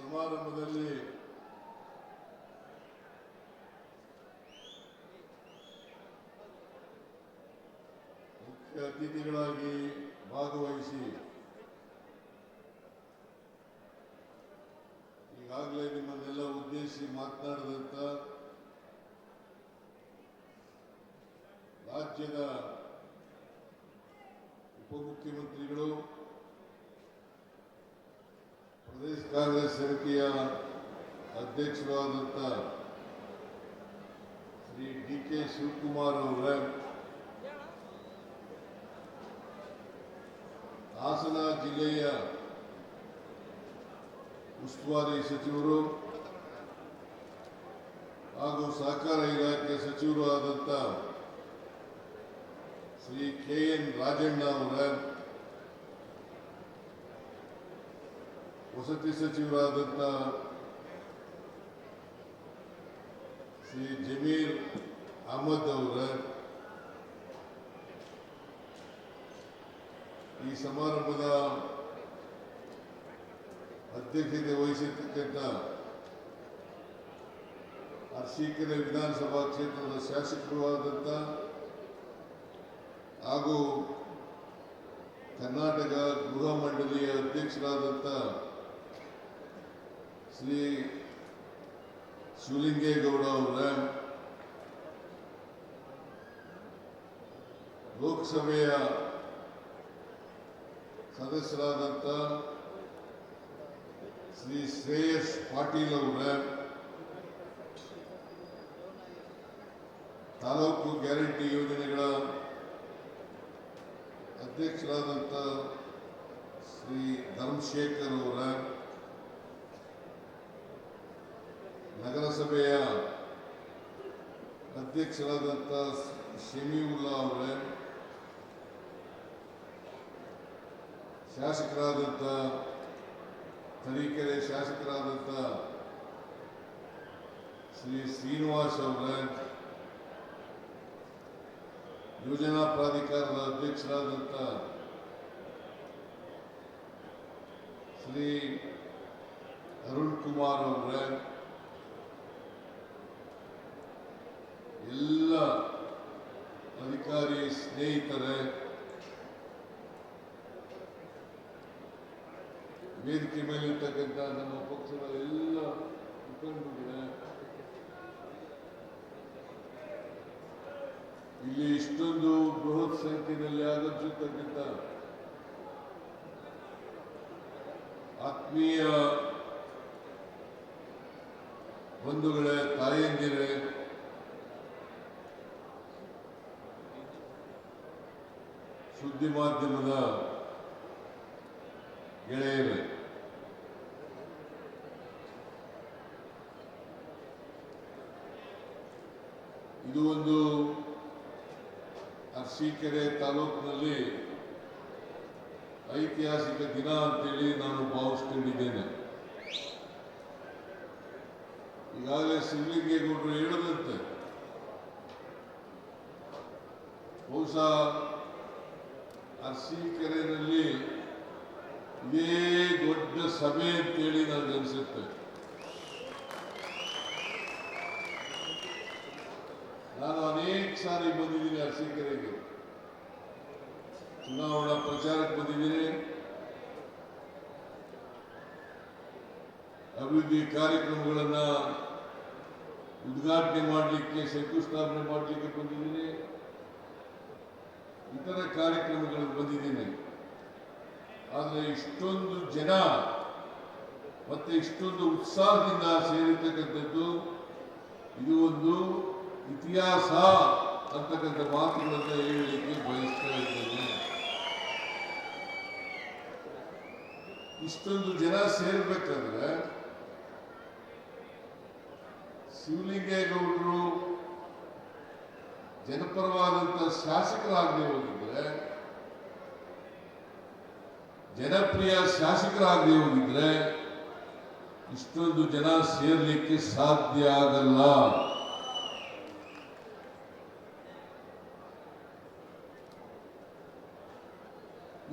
ಸಮಾರಂಭದಲ್ಲಿ ಮುಖ್ಯ ಅತಿಥಿಗಳಾಗಿ ಭಾಗವಹಿಸಿ ಈಗಾಗಲೇ ನಿಮ್ಮನ್ನೆಲ್ಲ ಉದ್ದೇಶಿಸಿ ಮಾತನಾಡಿದಂತ ರಾಜ್ಯದ ಉಪಮುಖ್ಯಮಂತ್ರಿಗಳು, ಪ್ರದೇಶ ಕಾಂಗ್ರೆಸ್ ಸಮಿತಿಯ ಅಧ್ಯಕ್ಷರಾದಂಥ ಶ್ರೀ ಡಿ.ಕೆ. ಶಿವಕುಮಾರ್ ಅವರ, ಹಾಸನ ಜಿಲ್ಲೆಯ ಉಸ್ತುವಾರಿ ಸಚಿವರು ಹಾಗೂ ಸಹಕಾರ ಇಲಾಖೆ ಸಚಿವರು ಆದಂಥ ಶ್ರೀ ಕೆ.ಎನ್. ರಾಜಣ್ಣ ಅವರ, ವಸತಿ ಸಚಿವರಾದಂಥ ಶ್ರೀ ಜಮೀರ್ ಅಹಮದ್ ಅವರ, ಈ ಸಮಾರಂಭದ ಅಧ್ಯಕ್ಷತೆ ವಹಿಸಿರ್ತಕ್ಕಂಥ ಅರಸೀಕೆರೆ ವಿಧಾನಸಭಾ ಕ್ಷೇತ್ರದ ಶಾಸಕರು ಆದಂಥ ಹಾಗೂ ಕರ್ನಾಟಕ ಗೃಹ ಮಂಡಳಿಯ ಅಧ್ಯಕ್ಷರಾದಂಥ ಶ್ರೀ ಶಿವಲಿಂಗೇಗೌಡ ಅವರ, ಲೋಕಸಭೆಯ ಸದಸ್ಯರಾದಂಥ ಶ್ರೀ ಶ್ರೇಯಸ್ ಪಾಟೀಲ್ ಅವರ, ತಾಲೂಕು ಗ್ಯಾರಂಟಿ ಯೋಜನೆಗಳ ಅಧ್ಯಕ್ಷರಾದಂಥ ಶ್ರೀ ಧರ್ಮಶೇಖರ್ ಅವರ, ನಗರಸಭೆಯ ಅಧ್ಯಕ್ಷರಾದಂಥ ಶಮೀವುಲ್ಲಾ ಅವರ, ಶಾಸಕರಾದಂಥ ತರೀಕೆರೆ ಶಾಸಕರಾದಂಥ ಶ್ರೀ ಶ್ರೀನಿವಾಸ್ ಅವರ, ಯೋಜನಾ ಪ್ರಾಧಿಕಾರದ ಅಧ್ಯಕ್ಷರಾದಂಥ ಶ್ರೀ ಅರುಣ್ ಕುಮಾರ್ ಅವರ, ಎಲ್ಲ ಅಧಿಕಾರಿ ಸ್ನೇಹಿತರೇ, ವೇದಿಕೆ ಮೇಲಿರ್ತಕ್ಕಂಥ ನಮ್ಮ ಪಕ್ಷದ ಎಲ್ಲ ಮುಖಂಡರುಗಳೇ, ಇಲ್ಲಿ ಇಷ್ಟೊಂದು ಬೃಹತ್ ಸಂಖ್ಯೆಯಲ್ಲಿ ಆಗಮಿಸಿರ್ತಕ್ಕಂಥ ಆತ್ಮೀಯ ಬಂಧುಗಳೇ, ತಾಯಂದಿರೇ, ಸುದ್ದಿ ಮಾಧ್ಯಮದ ಗೆಳೆಯರೇ, ಇದು ಒಂದು ಅರಸೀಕೆರೆ ತಾಲೂಕಿನಲ್ಲಿ ಐತಿಹಾಸಿಕ ದಿನ ಅಂತೇಳಿ ನಾನು ಭಾವಿಸ್ಕೊಂಡಿದ್ದೇನೆ. ಈಗಾಗಲೇ ಶಿವಲಿಂಗೇಗೌಡರು ಹೇಳದಂತೆ ಬಹುಶಃ ಅರಸೀಕೆರೆಯಲ್ಲಿ ಇದೇ ದೊಡ್ಡ ಸಭೆ ಅಂತೇಳಿ ನನಗನ್ಸುತ್ತೆ. ನಾನು ಅನೇಕ ಸಾರಿ ಬಂದಿದ್ದೀನಿ ಅರಸೀಕೆರೆಗೆ, ಚುನಾವಣಾ ಪ್ರಚಾರಕ್ಕೆ ಬಂದಿದ್ದೀನಿ, ಅಭಿವೃದ್ಧಿ ಕಾರ್ಯಕ್ರಮಗಳನ್ನ ಉದ್ಘಾಟನೆ ಮಾಡಲಿಕ್ಕೆ, ಶಂಕುಸ್ಥಾಪನೆ ಮಾಡಲಿಕ್ಕೆ ಬಂದಿದ್ದೀನಿ, ಇತರ ಕಾರ್ಯಕ್ರಮಗಳಿಗೆ ಬಂದಿದ್ದೀನಿ. ಆದರೆ ಇಷ್ಟೊಂದು ಜನ ಮತ್ತೆ ಇಷ್ಟೊಂದು ಉತ್ಸಾಹದಿಂದ ಸೇರಿರ್ತಕ್ಕಂಥದ್ದು ಇದು ಒಂದು ಇತಿಹಾಸ ಅಂತಕ್ಕಂಥ ಮಾತುಗಳನ್ನು ಹೇಳಲಿಕ್ಕೆ ಬಯಸ್ತಾ ಇದ್ದೇನೆ. ಇಷ್ಟೊಂದು ಜನ ಸೇರ್ಬೇಕಾದ್ರೆ ಶಿವಲಿಂಗೇಗೌಡರು ಜನಪರವಾದಂಥ ಶಾಸಕರಾಗದೆ ಹೋಗಿದ್ರೆ, ಜನಪ್ರಿಯ ಶಾಸಕರಾಗದೆ ಹೋಗಿದ್ರೆ ಇಷ್ಟೊಂದು ಜನ ಸೇರ್ಲಿಕ್ಕೆ ಸಾಧ್ಯ ಆಗಲ್ಲ.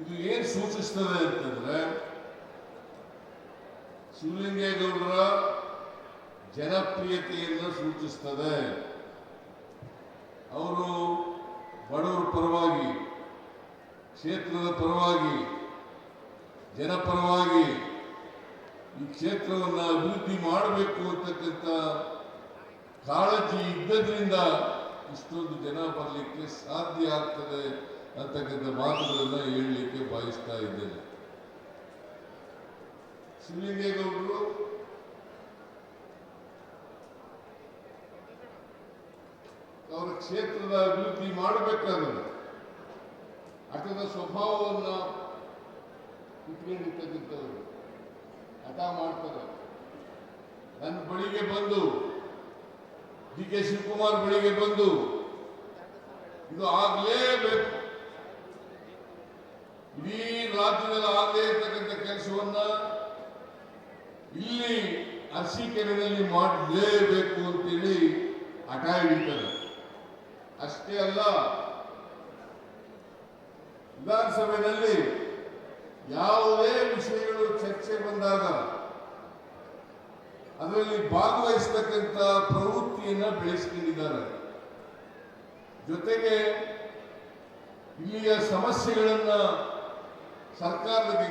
ಇದು ಏನ್ ಸೂಚಿಸ್ತದೆ ಅಂತಂದ್ರೆ, ಶಿವಲಿಂಗೇಗೌಡರ ಜನಪ್ರಿಯತೆಯನ್ನು ಸೂಚಿಸುತ್ತದೆ. ಅವರು ಬಡವರ ಪರವಾಗಿ, ಕ್ಷೇತ್ರದ ಪರವಾಗಿ, ಜನಪರವಾಗಿ ಈ ಕ್ಷೇತ್ರವನ್ನು ಅಭಿವೃದ್ಧಿ ಮಾಡಬೇಕು ಅಂತಕ್ಕಂಥ ಕಾಳಜಿ ಇದ್ದದ್ರಿಂದ ಇಷ್ಟೊಂದು ಜನ ಬರಲಿಕ್ಕೆ ಸಾಧ್ಯ ಆಗ್ತದೆ ಅಂತಕ್ಕಂಥ ಮಾತುಗಳನ್ನು ಹೇಳಲಿಕ್ಕೆ ಬಯಸ್ತಾ ಇದ್ದೇನೆ. ಶಿವಲಿಂಗೇಗೌಡರು ಅವರ ಕ್ಷೇತ್ರದ ಅಭಿವೃದ್ಧಿ ಮಾಡಬೇಕಾದ್ರೆ ಹಠದ ಸ್ವಭಾವವನ್ನು ಇಟ್ಕೊಂಡಿರ್ತಕ್ಕಂಥವ್ರು ಹಠ ಮಾಡ್ತಾರೆ. ನನ್ನ ಬಳಿಗೆ ಬಂದು ಡಿ ಕೆ ಶಿವಕುಮಾರ್ ಬಳಿಗೆ ಬಂದು ಇದು ಆಗಲೇಬೇಕು, ಇಡೀ ರಾಜ್ಯದಲ್ಲಿ ಆಗಲೇ ಇರ್ತಕ್ಕಂಥ ಕೆಲಸವನ್ನ ಇಲ್ಲಿ ಅರಸೀಕೆರೆಯಲ್ಲಿ ಮಾಡಲೇಬೇಕು ಅಂತೇಳಿ ಹಠ ಹಿಡಿತಾರೆ. ಅಷ್ಟೇ ಅಲ್ಲ, ವಿಧಾನಸಭೆಯಲ್ಲಿ ಯಾವುದೇ ವಿಷಯಗಳು ಚರ್ಚೆ ಬಂದಾಗ ಅದರಲ್ಲಿ ಭಾಗವಹಿಸತಕ್ಕಂಥ ಪ್ರವೃತ್ತಿಯನ್ನ ಬೆಳೆಸಿಕೊಂಡಿದ್ದಾರೆ. ಜೊತೆಗೆ ಇಲ್ಲಿಯ ಸಮಸ್ಯೆಗಳನ್ನ ಸರ್ಕಾರಕ್ಕೆ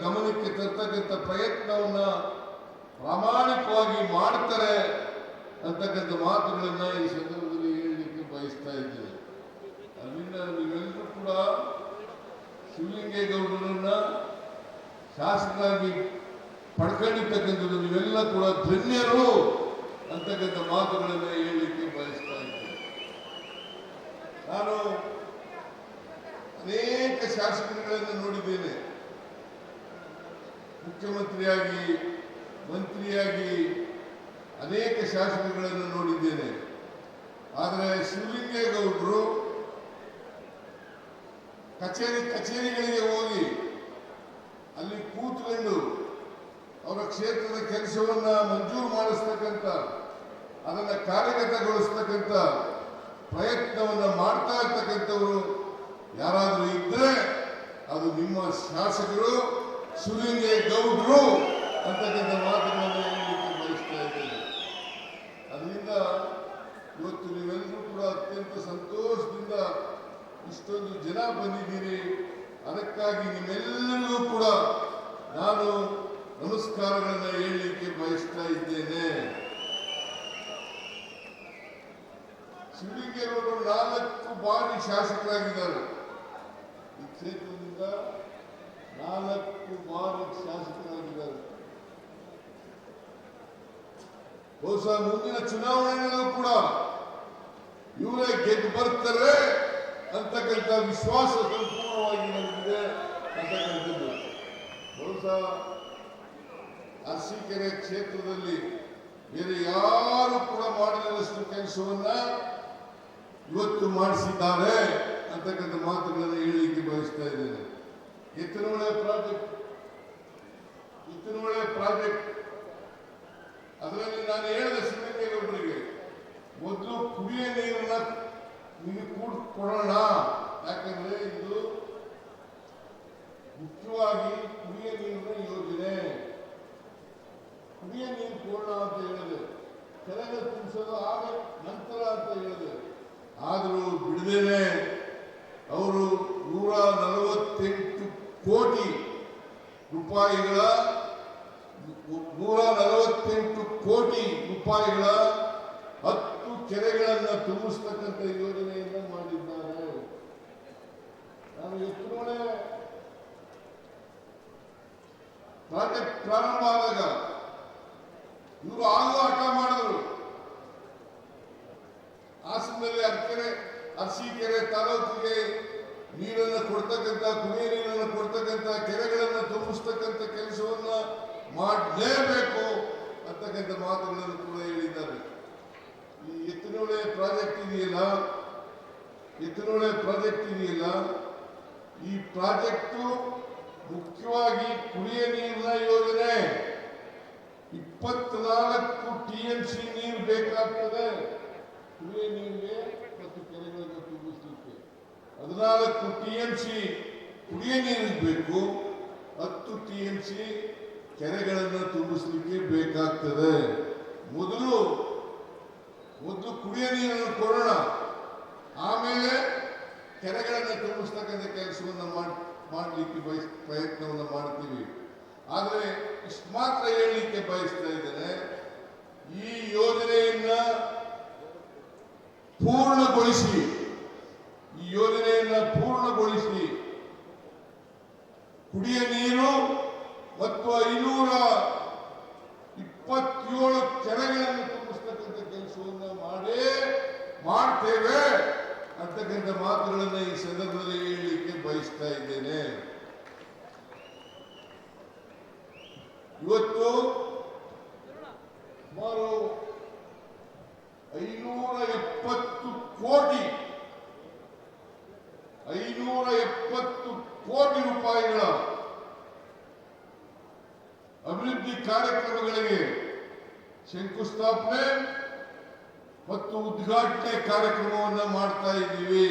ಗಮನಕ್ಕೆ ತರ್ತಕ್ಕಂಥ ಪ್ರಯತ್ನವನ್ನ ಪ್ರಾಮಾಣಿಕವಾಗಿ ಮಾಡ್ತಾರೆ ಅಂತಕ್ಕಂಥ ಮಾತುಗಳನ್ನ ಈ ಸಂದರ್ಭದಲ್ಲಿ ಹೇಳಲಿಕ್ಕೆ ಬಯಸ್ತಾ ಇದ್ದೇನೆ. ಅದರಿಂದ ನೀವೆಲ್ಲರೂ ಕೂಡ ಶಿವಲಿಂಗೇಗೌಡರನ್ನ ಶಾಸಕರಾಗಿ ಪಡ್ಕೊಂಡಿರ್ತಕ್ಕಂಥದ್ದು ನೀವೆಲ್ಲ ಕೂಡ ಧನ್ಯರು ಅಂತಕ್ಕಂಥ ಮಾತುಗಳನ್ನ ಹೇಳಲಿಕ್ಕೆ ಬಯಸ್ತಾ ಇದ್ದೇನೆ. ನಾನು ಅನೇಕ ಶಾಸಕರುಗಳನ್ನು ನೋಡಿದ್ದೇನೆ, ಮುಖ್ಯಮಂತ್ರಿಯಾಗಿ, ಮಂತ್ರಿಯಾಗಿ ಅನೇಕ ಶಾಸಕರುಗಳನ್ನು ನೋಡಿದ್ದೇನೆ. ಆದರೆ ಶಿವಲಿಂಗೇಗೌಡರು ಕಚೇರಿಗಳಿಗೆ ಹೋಗಿ ಅಲ್ಲಿ ಕೂತ್ಕೊಂಡು ಅವರ ಕ್ಷೇತ್ರದ ಕೆಲಸವನ್ನ ಮಂಜೂರು ಮಾಡಿಸ್ತಕ್ಕಂಥ, ಅದನ್ನು ಕಾರ್ಯಗತಗೊಳಿಸ್ತಕ್ಕಂಥ ಪ್ರಯತ್ನವನ್ನ ಮಾಡ್ತಾ ಇರ್ತಕ್ಕಂಥವರು ಯಾರಾದರೂ ಇದ್ರೆ ಅದು ನಿಮ್ಮ ಶಾಸಕರು ಶಿವಲಿಂಗೇಗೌಡರು ಅಂತಕ್ಕಂಥ ಮಾತುಗಳನ್ನು ಹೇಳಲಿಕ್ಕೆ ಬಯಸ್ತಾ ಇದ್ದೇನೆ. ಅದರಿಂದ ಇವತ್ತು ನೀವೆಲ್ಲರೂ ಕೂಡ ಅತ್ಯಂತ ಸಂತೋಷದಿಂದ ಇಷ್ಟೊಂದು ಜನ ಬಂದಿದ್ದೀರಿ. ಅದಕ್ಕಾಗಿ ನಿಮ್ಮೆಲ್ಲರಿಗೂ ಕೂಡ ನಾನು ನಮಸ್ಕಾರಗಳನ್ನು ಹೇಳಲಿಕ್ಕೆ ಬಯಸ್ತಾ ಇದ್ದೇನೆ. ಶಿವಲಿಂಗೇಗೌಡರು 4 ಬಾರಿ ಶಾಸಕರಾಗಿದ್ದಾರೆ. ಈ ಕ್ಷೇತ್ರದಿಂದ 4 ಬಾರಿ ಶಾಸಕರಾಗಿದ್ದಾರೆ. ಬಹುಶಃ ಮುಂದಿನ ಚುನಾವಣೆಗಳಲ್ಲೂ ಕೂಡ ಇವರೇ ಗೆದ್ದು ಬರ್ತಾರೆ ಅಂತಕ್ಕಂಥ ವಿಶ್ವಾಸ ಸಂಪೂರ್ಣವಾಗಿ ನನಗಿದೆ ಅಂತಕ್ಕಂಥದ್ದು. ಬಹುಶಃ ಅರಸೀಕೆರೆ ಕ್ಷೇತ್ರದಲ್ಲಿ ಬೇರೆ ಯಾರು ಕೂಡ ಮಾಡದಷ್ಟು ಕೆಲಸವನ್ನ ಇವತ್ತು ಮಾಡಿಸಿದ್ದಾರೆ ಅಂತಕ್ಕಂಥ ಮಾತುಗಳನ್ನು ಹೇಳಲಿಕ್ಕೆ ಬಯಸ್ತಾ ಇದ್ದೇನೆ. ಎತ್ತನಹೊಳೆ ಪ್ರಾಜೆಕ್ಟ್ ಅದರಲ್ಲಿ ನಾನು ಹೇಳಿದ ಶಿವಲಿಂಗೇಗೌಡರಿಗೆ ಮೊದಲು ಕುಡಿಯ ನೀರನ್ನ ಕೊಡೋಣ, ಯಾಕಂದ್ರೆ ಇದು ಮುಖ್ಯವಾಗಿ ಕುಡಿಯ ನೀರಿನ ಯೋಜನೆ. ಕುಡಿಯ ನೀರು ಕೊಡೋಣ ಅಂತ ಹೇಳಿದೆ, ಕೆರೆಗೆ ತುಂಬಿಸೋದು ಆಗ ನಂತರ ಅಂತ ಹೇಳಿದೆ. ಆದರೂ ಬಿಡದೇನೆ ಅವರು 148 ಕೋಟಿ ರೂಪಾಯಿಗಳ 10 ಕೆರೆಗಳನ್ನು ತುಂಬಿಸ್ತಕ್ಕಂಥ ಯೋಜನೆಯನ್ನು ಮಾಡಿದ್ದಾರೆ. ನಾನು ಎತ್ತನಹೊಳೆ ಪ್ರಾಜೆಕ್ಟ್ ಪ್ರಾರಂಭ ಆದಾಗ ಇವರು ಆಗಲೂ ಹಠ ಮಾಡಿದ್ರು. ಹಾಸನದಲ್ಲಿ ಅರಸೀಕೆರೆ ತಾಲೂಕಿಗೆ ನೀರನ್ನು ಕೊಡ್ತಕ್ಕಂಥ, ಕುಡಿಯ ನೀರನ್ನು ಕೊಡ್ತಕ್ಕಂಥ, ಕೆರೆಗಳನ್ನು ತುಂಬಿಸ್ತಕ್ಕಂಥ ಕೆಲಸವನ್ನ ಮಾಡಲೇಬೇಕು ಅಂತಕ್ಕಂಥ ಮಾತುಗಳನ್ನು ಕೂಡ ಹೇಳಿದ್ದಾರೆ. ಈ ಎತ್ತನಹೊಳೆ ಪ್ರಾಜೆಕ್ಟ್ ಇದೆಯಲ್ಲ, ಈ ಪ್ರಾಜೆಕ್ಟು ಮುಖ್ಯವಾಗಿ ಕುಡಿಯ ನೀರಿನ ಯೋಜನೆ. 24 TMC ನೀರು ಬೇಕಾಗ್ತದೆ ಕುಡಿಯ ನೀರಿಗೆ ಮತ್ತು ಕೆರೆಗಳನ್ನು ತುಂಬಿಸಲಿಕ್ಕೆ. 14 TMC ಕುಡಿಯ ನೀರಿಗೆ ಬೇಕು, 10 TMC ಕೆರೆಗಳನ್ನು ತುಂಬಿಸಲಿಕ್ಕೆ ಬೇಕಾಗ್ತದೆ. ಮೊದಲು ಕುಡಿಯ ನೀರನ್ನು ಕೊಡೋಣ, ಆಮೇಲೆ ಕೆರೆಗಳನ್ನು ತುಂಬಿಸ್ತಕ್ಕಂಥ ಕೆಲಸವನ್ನು ಮಾಡಲಿಕ್ಕೆ ಪ್ರಯತ್ನವನ್ನು ಮಾಡ್ತೀವಿ. ಆದರೆ ಇಷ್ಟು ಮಾತ್ರ ಹೇಳಲಿಕ್ಕೆ ಬಯಸ್ತಾ ಇದ್ದೇನೆ, ಈ ಯೋಜನೆಯನ್ನ ಪೂರ್ಣಗೊಳಿಸಿ ಕುಡಿಯ ನೀರು ಮತ್ತು 527 ಕೆರೆಗಳನ್ನು ತುಂಬಿಸ್ತಕ್ಕಂಥ ಕೆಲಸವನ್ನು ಮಾಡ್ತೇವೆ ಅಂತಕ್ಕಂಥ ಮಾತುಗಳನ್ನು ಈ ಸಂದರ್ಭದಲ್ಲಿ ಹೇಳಲಿಕ್ಕೆ ಬಯಸ್ತಾ ಇದ್ದೇನೆ. ಇವತ್ತು ಸುಮಾರು 570 ಕೋಟಿ ರೂಪಾಯಿಗಳ ಅಭಿವೃದ್ಧಿ ಕಾರ್ಯಕ್ರಮಗಳಿಗೆ ಶಂಕುಸ್ಥಾಪನೆ ಮತ್ತು ಉದ್ಘಾಟನೆ ಕಾರ್ಯಕ್ರಮವನ್ನು ಮಾಡ್ತಾ ಇದ್ದೀವಿ.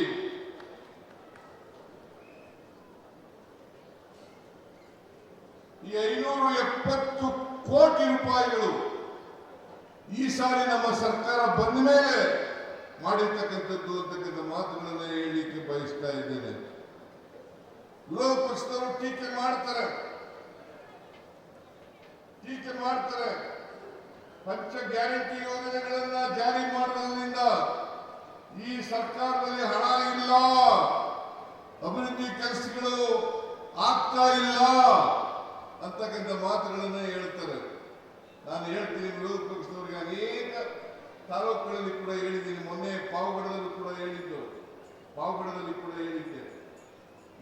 ಈ 570 ಕೋಟಿ ರೂಪಾಯಿಗಳು ಈ ಸಾರಿ ನಮ್ಮ ಸರ್ಕಾರ ಬಂದ ಮೇಲೆ ಮಾಡಿರ್ತಕ್ಕಂಥದ್ದು ಅಂತಕ್ಕಂಥ ಮಾತುಗಳನ್ನು ಹೇಳಲಿಕ್ಕೆ ಬಯಸ್ತಾ ಇದ್ದೇನೆ. ವಿರೋಧ ಪಕ್ಷದವರು ಟೀಕೆ ಮಾಡ್ತಾರೆ. ಪಂಚ ಗ್ಯಾರಂಟಿ ಯೋಜನೆಗಳನ್ನ ಜಾರಿ ಮಾಡೋದ್ರಿಂದ ಈ ಸರ್ಕಾರದಲ್ಲಿ ಹಣ ಇಲ್ಲ, ಅಭಿವೃದ್ಧಿ ಕೆಲಸಗಳು ಆಗ್ತಾ ಇಲ್ಲ ಅಂತಕ್ಕಂಥ ಮಾತುಗಳನ್ನು ಹೇಳ್ತಾರೆ. ನಾನು ಹೇಳ್ತೀನಿ, ವಿರೋಧ ಪಕ್ಷದವರಿಗೆ ಅನೇಕ ತಾಲೂಕುಗಳಲ್ಲಿ ಕೂಡ ಹೇಳಿದ್ದೀನಿ. ಮೊನ್ನೆ ಪಾವಗಡದಲ್ಲಿ ಕೂಡ ಹೇಳಿದ್ದೆ,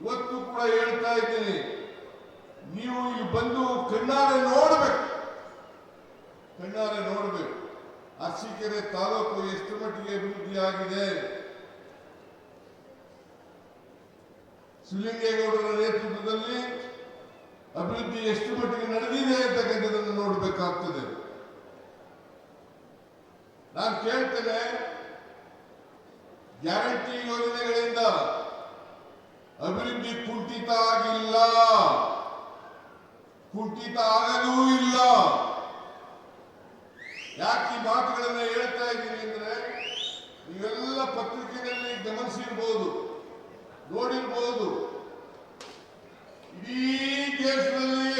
ಇವತ್ತು ಕೂಡ ಹೇಳ್ತಾ ಇದ್ದೀನಿ. ನೀವು ಇಲ್ಲಿ ಬಂದು ಕಣ್ಣಾರೆ ನೋಡಬೇಕು. ಅರಸೀಕೆರೆ ತಾಲೂಕು ಎಷ್ಟು ಮಟ್ಟಿಗೆ ಅಭಿವೃದ್ಧಿ ಆಗಿದೆ, ಶಿವಲಿಂಗೇಗೌಡರ ನೇತೃತ್ವದಲ್ಲಿ ಅಭಿವೃದ್ಧಿ ಎಷ್ಟು ಮಟ್ಟಿಗೆ ನಡೆದಿದೆ ಅಂತಕ್ಕಂಥದ್ದನ್ನು ನೋಡಬೇಕಾಗ್ತದೆ. ನಾನು ಕೇಳ್ತೇನೆ, ಗ್ಯಾರಂಟಿ ಯೋಜನೆಗಳಿಂದ ಅಭಿವೃದ್ಧಿ ಕುಂಠಿತ ಆಗಿಲ್ಲ, ಕುಂಠಿತ ಆಗಲೂ ಇಲ್ಲ. ಯಾಕೆ ಈ ಮಾತುಗಳನ್ನು ಹೇಳ್ತಾ ಇದ್ದೀನಿ ಅಂದ್ರೆ, ನೀವೆಲ್ಲ ಪತ್ರಿಕೆಯಲ್ಲಿ ಗಮನಿಸಿರ್ಬೋದು, ನೋಡಿರ್ಬೋದು. ಇಡೀ ದೇಶದಲ್ಲಿ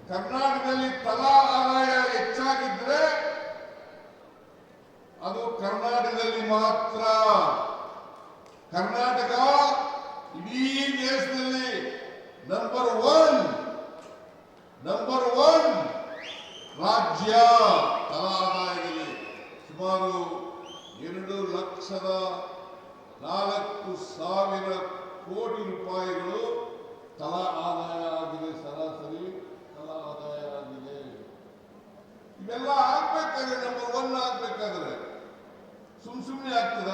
ಕರ್ನಾಟಕದಲ್ಲಿ ತಲಾ ಆದಾಯ ಹೆಚ್ಚಾಗಿದ್ರೆ ಅದು ಕರ್ನಾಟಕದಲ್ಲಿ ಮಾತ್ರ. ಕರ್ನಾಟಕ ಇಡೀ ದೇಶದಲ್ಲಿ ನಂಬರ್ ಒನ್ ರಾಜ್ಯ ತಲಾ ಆದಾಯದಲ್ಲಿ. ಸುಮಾರು 2,04,000 ಕೋಟಿ ರೂಪಾಯಿಗಳು ತಲಾ ಆದಾಯ ಆಗಿದೆ, ಸರಾಸರಿ ತಲಾ ಆದಾಯ ಆಗಿದೆ. ಇವೆಲ್ಲ ಆಗ್ಬೇಕಾದ್ರೆ, ನಂಬರ್ 1 ಆಗ್ಬೇಕಾದ್ರೆ ಸುಮ್ಮನೆ ಆಗ್ತದ?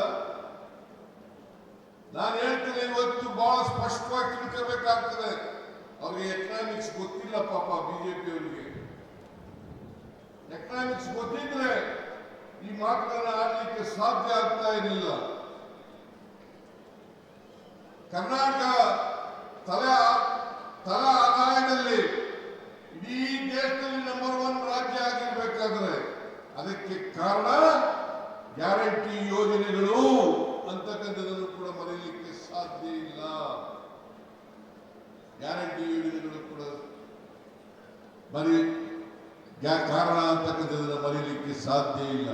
ನಾನು ಹೇಳ್ತೇನೆ, ಇವತ್ತು ಬಹಳ ಸ್ಪಷ್ಟವಾಗಿ ತಿಳ್ಕೋಬೇಕಾಗ್ತದೆ. ಅವ್ರಿಗೆ ಎಕನಾಮಿಕ್ಸ್ ಗೊತ್ತಿಲ್ಲ ಪಾಪ, ಬಿಜೆಪಿ ಅವರಿಗೆ. ಎಕನಾಮಿಕ್ಸ್ ಗೊತ್ತಿದ್ರೆ ಈ ಮಾತುಗಳನ್ನ ಆಡಲಿಕ್ಕೆ ಸಾಧ್ಯ ಆಗ್ತಾ ಇರಲಿಲ್ಲ. ಕರ್ನಾಟಕ ತಲಾ ಆದಾಯದಲ್ಲಿ ಇಡೀ ದೇಶದಲ್ಲಿ ನಂಬರ್ 1 ರಾಜ್ಯ ಆಗಿರ್ಬೇಕಾದ್ರೆ ಅದಕ್ಕೆ ಕಾರಣ ಗ್ಯಾರಂಟಿ ಯೋಜನೆಗಳು ಅಂತಕ್ಕಂಥದ್ದನ್ನು ಕೂಡ ಮರೆಯಲಿಕ್ಕೆ ಸಾಧ್ಯ ಇಲ್ಲ. ಗ್ಯಾರಂಟಿ ಯೋಜನೆಗಳು ಕೂಡ ಕಾರಣ ಅಂತಕ್ಕಂಥದ್ದನ್ನು ಮರೆಯಲಿಕ್ಕೆ ಸಾಧ್ಯ ಇಲ್ಲ.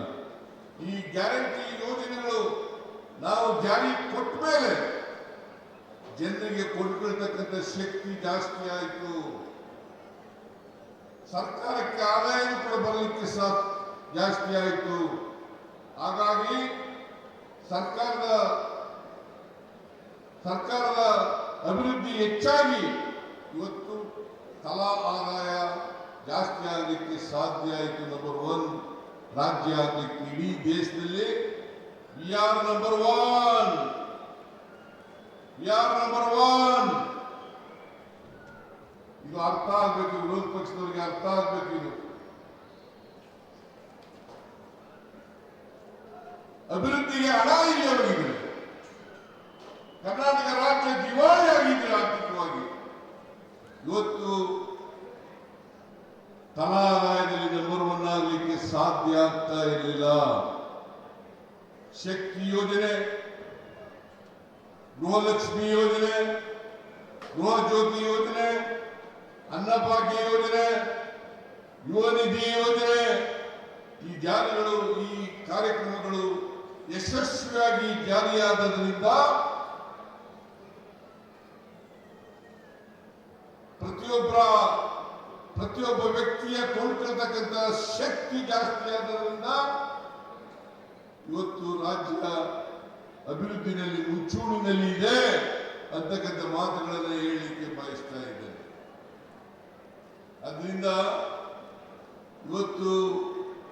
ಈ ಗ್ಯಾರಂಟಿ ಯೋಜನೆಗಳು ನಾವು ಜಾರಿ ಕೊಟ್ಟ ಮೇಲೆ ಜನರಿಗೆ ಕೊಂಡ್ಕೊಳ್ತಕ್ಕಂಥ ಶಕ್ತಿ ಜಾಸ್ತಿ ಆಯಿತು. ಸರ್ಕಾರಕ್ಕೆ ಆದಾಯ ಕೂಡ ಬರಲಿಕ್ಕೆ ಜಾಸ್ತಿ ಆಯಿತು. ಹಾಗಾಗಿ ಸರ್ಕಾರದ ಅಭಿವೃದ್ಧಿ ಹೆಚ್ಚಾಗಿ ಇವತ್ತು ತಲಾ ಆದಾಯ ಜಾಸ್ತಿ ಆಗಲಿಕ್ಕೆ ಸಾಧ್ಯ ಆಯಿತು. ನಂಬರ್ 1 ರಾಜ್ಯ ಆಗಲಿಕ್ಕೆ ಇಡೀ ದೇಶದಲ್ಲಿ ವಿ ಆರ್ ನಂಬರ್ 1. ಇದು ಅರ್ಥ ಆಗ್ಬೇಕು, ವಿರೋಧ ಪಕ್ಷದವರಿಗೆ ಅರ್ಥ ಆಗ್ಬೇಕು. ಇದು ಅಭಿವೃದ್ಧಿಗೆ ಹಣ ಇಲ್ಲ ಅವರಿಗೆ. ಕರ್ನಾಟಕ ರಾಜ್ಯ ದಿವಾಳಿ ಆಗಿದ್ರೆ ಆರ್ಥಿಕವಾಗಿ. ಇವತ್ತು ತಲಾ ಆದಾಯದಲ್ಲಿ ನಂಬರ್ ಒನ್ ಆಗಲಿಕ್ಕೆ ಸಾಧ್ಯ ಆಗ್ತಾ ಇರಲಿಲ್ಲ. ಶಕ್ತಿ ಯೋಜನೆ, ಗೃಹಲಕ್ಷ್ಮಿ ಯೋಜನೆ, ಗೃಹ ಜ್ಯೋತಿ ಯೋಜನೆ, ಅನ್ನಭಾಗ್ಯ ಯೋಜನೆ, ಯುವ ನಿಧಿ ಯೋಜನೆ, ಈ ಜಾರಿಗಳು, ಈ ಕಾರ್ಯಕ್ರಮಗಳು ಯಶಸ್ವಿಯಾಗಿ ಜಾರಿಯಾದದ್ರಿಂದ ಪ್ರತಿಯೊಬ್ಬ ವ್ಯಕ್ತಿಯ ಕೊಂಡ್ಕೊಳ್ತಕ್ಕಂಥ ಶಕ್ತಿ ಜಾಸ್ತಿ ಆದ್ರಿಂದ ಇವತ್ತು ರಾಜ್ಯ ಅಭಿವೃದ್ಧಿನಲ್ಲಿ ಮುಂಚೂಣಿನಲ್ಲಿ ಇದೆ ಅಂತಕ್ಕಂಥ ಮಾತುಗಳನ್ನು ಹೇಳಲಿಕ್ಕೆ ಬಯಸ್ತಾ ಇದ್ದೇನೆ. ಅದರಿಂದ ಇವತ್ತು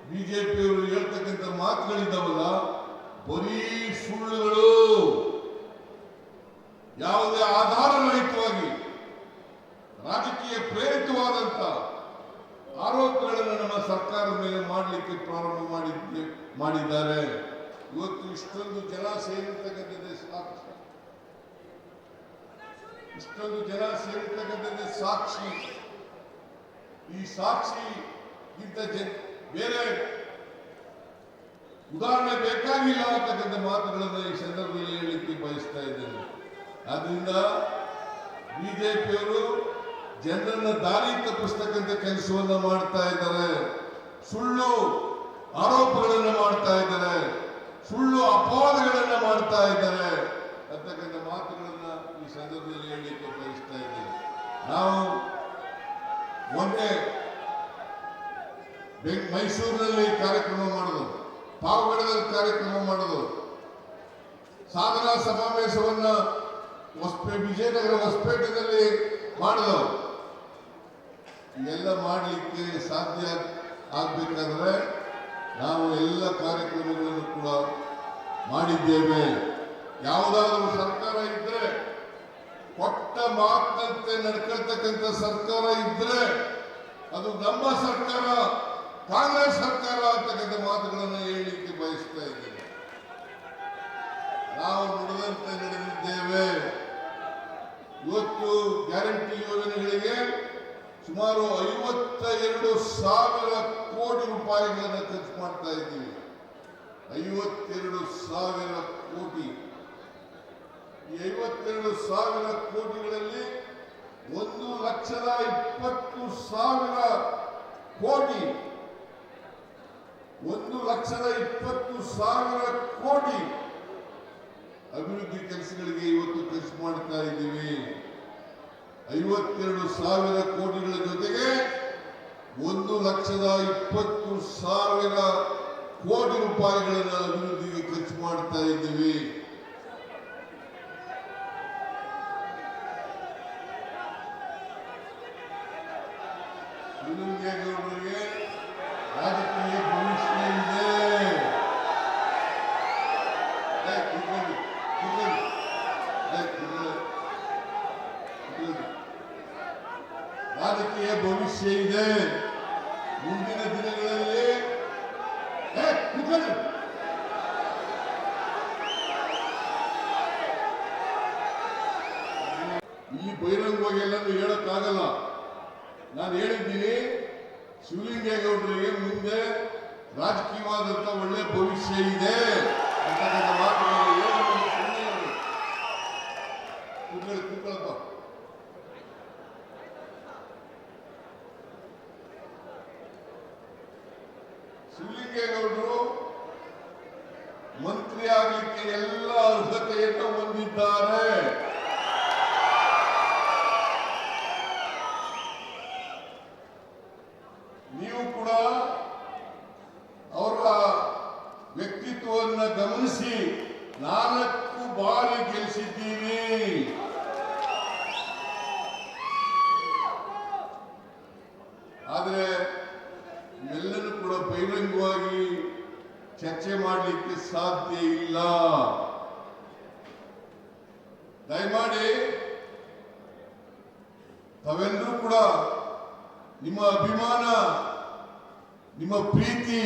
ಬಿಜೆಪಿಯವರು ಹೇಳ್ತಕ್ಕಂಥ ಮಾತುಗಳಿದ್ದಾವಲ್ಲ, ಬರೀ ಸುಳ್ಳುಗಳು, ಯಾವುದೇ ಆಧಾರ ರಹಿತವಾಗಿ ರಾಜಕೀಯ ಪ್ರೇರಿತವಾದಂತ ಆರೋಪಗಳನ್ನು ನಮ್ಮ ಸರ್ಕಾರದ ಮೇಲೆ ಮಾಡಲಿಕ್ಕೆ ಪ್ರಾರಂಭ ಮಾಡಿದ್ದಾರೆ. ಇವತ್ತು ಇಷ್ಟೊಂದು ಜನ ಸೇರಿರ್ತಕ್ಕಂಥದ್ದೇ ಸಾಕ್ಷಿ, ಇಷ್ಟೊಂದು ಜನ ಸೇರಿರ್ತಕ್ಕಂಥದ್ದೇ ಸಾಕ್ಷಿ. ಈ ಸಾಕ್ಷಿ ಇಂಥ ಬೇರೆ ಉದಾಹರಣೆ ಬೇಕಾಗಿಲ್ಲ ಅಂತಕ್ಕಂಥ ಮಾತುಗಳನ್ನು ಈ ಸಂದರ್ಭದಲ್ಲಿ ಹೇಳಲಿಕ್ಕೆ ಬಯಸ್ತಾ ಇದ್ದೇನೆ. ಆದ್ರಿಂದ ಬಿಜೆಪಿಯವರು ಜನರನ್ನ ದಾರಿ ತಪ್ಪಿಸ್ತಕ್ಕಂಥ ಕೆಲಸವನ್ನ ಮಾಡ್ತಾ ಇದ್ದಾರೆ, ಸುಳ್ಳು ಆರೋಪಗಳನ್ನು ಮಾಡ್ತಾ ಇದ್ದಾರೆ, ಸುಳ್ಳು ಅಪವಾದಗಳನ್ನ ಮಾಡ್ತಾ ಇದ್ದಾರೆ ಅಂತಕ್ಕಂಥ ಮಾತುಗಳನ್ನ ಈ ಸಂದರ್ಭದಲ್ಲಿ ಹೇಳಲಿಕ್ಕೆ ಬಯಸ್ತಾ ಇದ್ದೇನೆ. ನಾವು ಮೊನ್ನೆ ಮೈಸೂರಿನಲ್ಲಿ ಕಾರ್ಯಕ್ರಮ ಮಾಡೋದು, ಪಾವಗಡದಲ್ಲಿ ಕಾರ್ಯಕ್ರಮ ಮಾಡೋದು, ಸಾಧನಾ ಸಮಾವೇಶವನ್ನ ವಿಜಯನಗರ ಹೊಸಪೇಟೆಯಲ್ಲಿ ಮಾಡೋದು. ಇವೆಲ್ಲ ಮಾಡಲಿಕ್ಕೆ ಸಾಧ್ಯ ಆಗ್ಬೇಕಾದ್ರೆ ನಾವು ಎಲ್ಲ ಕಾರ್ಯಕ್ರಮಗಳನ್ನು ಕೂಡ ಮಾಡಿದ್ದೇವೆ. ಯಾವುದಾದ್ರೂ ಸರ್ಕಾರ ಇದ್ರೆ, ಕೊಟ್ಟ ಮಾತಿನಂತೆ ನಡ್ಕೊಳ್ತಕ್ಕಂಥ ಸರ್ಕಾರ ಇದ್ರೆ ಅದು ನಮ್ಮ ಸರ್ಕಾರ, ಕಾಂಗ್ರೆಸ್ ಸರ್ಕಾರ ಅಂತಕ್ಕಂಥ ಮಾತುಗಳನ್ನು ಹೇಳಲಿಕ್ಕೆ ಬಯಸ್ತಾ ಇದ್ದೇನೆ. ನಾವು ನುಡಿದಂತೆ ನಡೆದಿದ್ದೇವೆ. ಇವತ್ತು ಗ್ಯಾರಂಟಿ ಯೋಜನೆಗಳಿಗೆ ಸುಮಾರು 52,000 ಕೋಟಿ ರೂಪಾಯಿಗಳನ್ನು ಖರ್ಚು ಮಾಡ್ತಾ ಇದ್ದೀವಿ. 52,000 ಕೋಟಿ. ಈ 52,000 ಕೋಟಿಗಳಲ್ಲಿ 1,20,000 ಕೋಟಿ, 1,20,000 ಕೋಟಿ ಅಭಿವೃದ್ಧಿ ಕೆಲಸಗಳಿಗೆ ಇವತ್ತು ಖರ್ಚು ಮಾಡ್ತಾ ಇದ್ದೀವಿ. 52,000 ಕೋಟಿಗಳ ಜೊತೆಗೆ 1,20,000 ಕೋಟಿ ರೂಪಾಯಿಗಳನ್ನು ಅಭಿವೃದ್ಧಿಗೆ ಖರ್ಚು ಮಾಡ್ತಾ ಇದ್ದೀವಿ. ಶಿವಲಿಂಗೇಗೌಡರಿಗೆ ರಾಜಕೀಯ ಭವಿಷ್ಯ ಇದೆ. ರಾಜಕೀಯ ಭವಿಷ್ಯ ಇದೆ. ಮುಂದಿನ ದಿನಗಳಲ್ಲಿ ಇಲ್ಲಿ ಬಹಿರಂಗವಾಗಿ ಎಲ್ಲರೂ ಹೇಳಕ್ಕಾಗಲ್ಲ. ನಾನು ಹೇಳಿದ್ದೀನಿ, ಶಿವಲಿಂಗೇಗೌಡರಿಗೆ ಮುಂದೆ ರಾಜಕೀಯವಾದಂತ ಒಳ್ಳೆ ಭವಿಷ್ಯ ಇದೆ ಅಂತಕ್ಕಂಥ ಮಾತುಗಳನ್ನು ಕೂತ್ಕೊಳ್ಳಪ್ಪ. ಶಿವಲಿಂಗೇಗೌಡರು ಮಂತ್ರಿ ಆಗಲಿಕ್ಕೆ ಎಲ್ಲ ಅರ್ಹತೆಯನ್ನು ಹೊಂದಿದ್ದಾರೆ. ನೀವು ಕೂಡ ಅವರ ವ್ಯಕ್ತಿತ್ವವನ್ನು ಗಮನಿಸಿ 4 ಬಾರಿ ಗೆಲ್ಲಿಸಿದ್ದೀರಿ. ಆದರೆ ಎಲ್ಲರೂ ಕೂಡ ಬಹಿರಂಗವಾಗಿ ಚರ್ಚೆ ಮಾಡಲಿಕ್ಕೆ ಸಾಧ್ಯ ಇಲ್ಲ. ದಯಮಾಡಿ ತಾವೆಲ್ಲರೂ ಕೂಡ ನಿಮ್ಮ ಅಭಿಮಾನ, ನಿಮ್ಮ ಪ್ರೀತಿ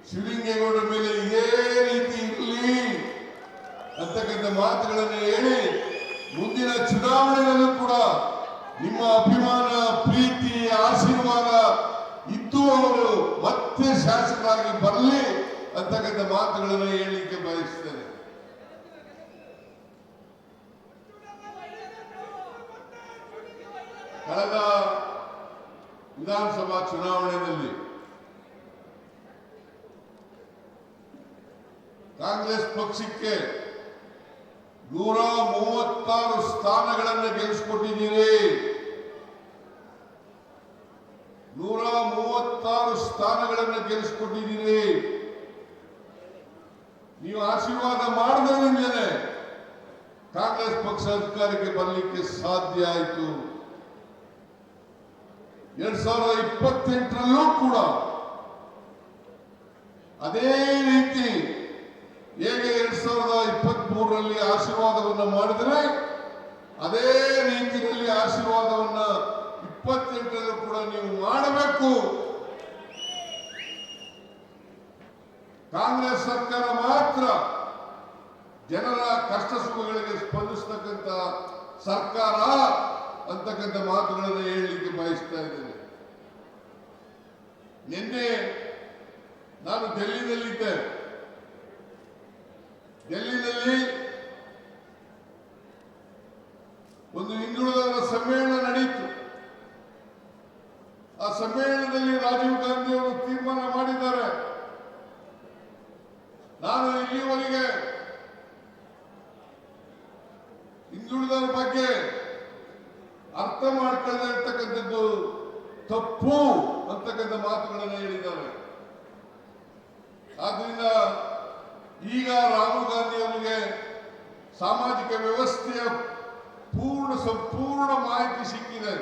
ಶಿವಲಿಂಗೇಗೌಡರ ಮೇಲೆ ಇದೇ ರೀತಿ ಇರಲಿ ಅಂತಕ್ಕಂಥ ಮಾತುಗಳನ್ನು ಹೇಳಿ ಮುಂದಿನ ಚುನಾವಣೆಯಲ್ಲೂ ಕೂಡ ನಿಮ್ಮ ಅಭಿಮಾನ ಅಂತಕ್ಕಂಥ ಮಾತುಗಳನ್ನು ಹೇಳಲಿಕ್ಕೆ ಬಯಸ್ತೇನೆ. ಕಳೆದ ವಿಧಾನಸಭಾ ಚುನಾವಣೆಯಲ್ಲಿ ಕಾಂಗ್ರೆಸ್ ಪಕ್ಷಕ್ಕೆ 136 ಸ್ಥಾನಗಳನ್ನು ಗೆಲ್ಲಿಸಿಕೊಟ್ಟಿದ್ದೀರಿ. 136 ಸ್ಥಾನಗಳನ್ನು ಗೆಲ್ಲಿಸಿಕೊಟ್ಟಿದ್ದೀರಿ. ನೀವು ಆಶೀರ್ವಾದ ಮಾಡಿದ್ರಿಂದಲೇ ಕಾಂಗ್ರೆಸ್ ಪಕ್ಷ ಅಧಿಕಾರಕ್ಕೆ ಬರಲಿಕ್ಕೆ ಸಾಧ್ಯ ಆಯಿತು. 2028ರಲ್ಲೂ ಕೂಡ ಅದೇ ರೀತಿ ಹೇಗೆ 2023ರಲ್ಲಿ ಆಶೀರ್ವಾದವನ್ನು ಮಾಡಿದರೆ ಅದೇ ರೀತಿಯಲ್ಲಿ ಆಶೀರ್ವಾದವನ್ನ 28ರಲ್ಲೂ ಕೂಡ ನೀವು ಮಾಡಬೇಕು. ಕಾಂಗ್ರೆಸ್ ಸರ್ಕಾರ ಮಾತ್ರ ಜನರ ಕಷ್ಟ ಸುಖಗಳಿಗೆ ಸ್ಪಂದಿಸತಕ್ಕಂಥ ಸರ್ಕಾರ ಅಂತಕ್ಕಂಥ ಮಾತುಗಳನ್ನು ಹೇಳಲಿಕ್ಕೆ ಬಯಸ್ತಾ ಇದ್ದೇನೆ. ನಿನ್ನೆ ನಾನು ಡೆಲ್ಲಿನಲ್ಲಿದ್ದೆ. ಡೆಲ್ಲಿನಲ್ಲಿ ಒಂದು ಹಿಂದುಳಿದವರ ಸಮ್ಮೇಳನ ನಡೆಯಿತು. ಆ ಸಮ್ಮೇಳನದಲ್ಲಿ ರಾಜೀವ್ ಗಾಂಧಿ ಅವರು ತೀರ್ಮಾನ ಮಾಡಿದ್ದಾರೆ, ನಾನು ಇಲ್ಲಿವರೆಗೆ ಹಿಂದುಳಿದವರ ಬಗ್ಗೆ ಅರ್ಥ ಮಾಡ್ಕೊಳ್ಳದೆ ಇರ್ತಕ್ಕಂಥದ್ದು ತಪ್ಪು ಅಂತಕ್ಕಂಥ ಮಾತುಗಳನ್ನು ಹೇಳಿದ್ದಾರೆ. ಆದ್ರಿಂದ ಈಗ ರಾಹುಲ್ ಗಾಂಧಿ ಅವರಿಗೆ ಸಾಮಾಜಿಕ ವ್ಯವಸ್ಥೆಯ ಸಂಪೂರ್ಣ ಮಾಹಿತಿ ಸಿಕ್ಕಿದೆ.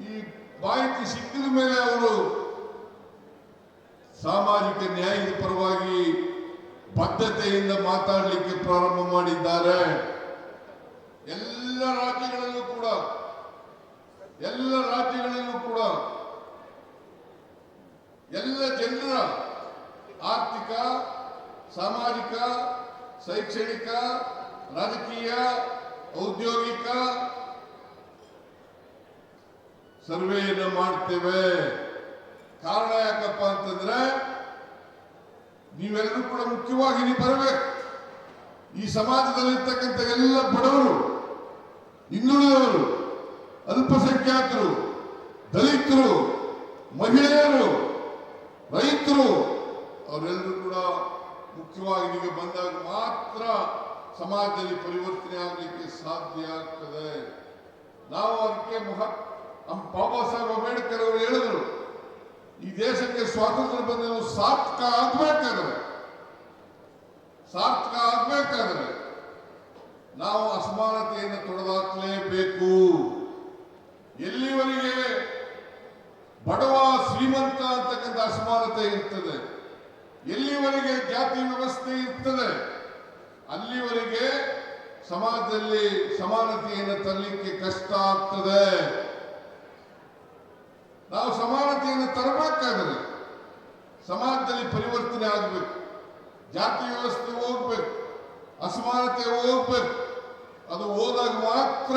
ಈ ಮಾಹಿತಿ ಸಿಕ್ಕಿದ ಮೇಲೆ ಅವರು ಸಾಮಾಜಿಕ ನ್ಯಾಯದ ಪರವಾಗಿ ಬದ್ಧತೆಯಿಂದ ಮಾತಾಡಲಿಕ್ಕೆ ಪ್ರಾರಂಭ ಮಾಡಿದ್ದಾರೆ. ಎಲ್ಲ ರಾಜ್ಯಗಳಲ್ಲೂ ಕೂಡ ಎಲ್ಲ ಜನರ ಆರ್ಥಿಕ, ಸಾಮಾಜಿಕ, ಶೈಕ್ಷಣಿಕ, ರಾಜಕೀಯ, ಔದ್ಯೋಗಿಕ ಸರ್ವೆಯನ್ನು ಮಾಡ್ತೇವೆ. ಕಾರಣ ಯಾಕಪ್ಪ ಅಂತಂದ್ರೆ ನೀವೆಲ್ಲರೂ ಕೂಡ ಮುಖ್ಯವಾಗಿ ನೀವು ಬರಬೇಕು. ಈ ಸಮಾಜದಲ್ಲಿರ್ತಕ್ಕಂಥ ಎಲ್ಲ ಬಡವರು, ಹಿಂದುಳಿದವರು, ಅಲ್ಪಸಂಖ್ಯಾತರು, ದಲಿತರು, ಮಹಿಳೆಯರು, ರೈತರು ಅವರೆಲ್ಲರೂ ಕೂಡ ಮುಖ್ಯವಾಗಿ ನೀವು ಬಂದಾಗ ಮಾತ್ರ ಸಮಾಜದಲ್ಲಿ ಪರಿವರ್ತನೆ ಆಗಲಿಕ್ಕೆ ಸಾಧ್ಯ ಆಗ್ತದೆ. ನಾವು ಅದಕ್ಕೆ ಬಾಬಾ ಸಾಹೇಬ್ ಅಂಬೇಡ್ಕರ್ ಅವರು ಹೇಳಿದ್ರು, ಈ ದೇಶಕ್ಕೆ ಸ್ವಾತಂತ್ರ್ಯ ಬಂದನು ಸಾರ್ಥಕ ಆಗ್ಬೇಕಾದ್ರೆ ನಾವು ಅಸಮಾನತೆಯನ್ನು ತೊಡೆದಾಕಲೇಬೇಕು. ಎಲ್ಲಿವರೆಗೆ ಬಡವ ಶ್ರೀಮಂತ ಅಂತಕ್ಕಂಥ ಅಸಮಾನತೆ ಇರ್ತದೆ, ಎಲ್ಲಿವರೆಗೆ ಜಾತಿ ವ್ಯವಸ್ಥೆ ಇರ್ತದೆ, ಅಲ್ಲಿವರೆಗೆ ಸಮಾಜದಲ್ಲಿ ಸಮಾನತೆಯನ್ನು ತರಲಿಕ್ಕೆ ಕಷ್ಟ ಆಗ್ತದೆ. ನಾವು ಸಮಾನತೆಯನ್ನು ತರಬೇಕಾದ್ರೆ ಸಮಾಜದಲ್ಲಿ ಪರಿವರ್ತನೆ ಆಗಬೇಕು, ಜಾತಿ ವ್ಯವಸ್ಥೆ ಹೋಗ್ಬೇಕು, ಅಸಮಾನತೆ ಹೋಗ್ಬೇಕು. ಅದು ಹೋದಾಗ ಮಾತ್ರ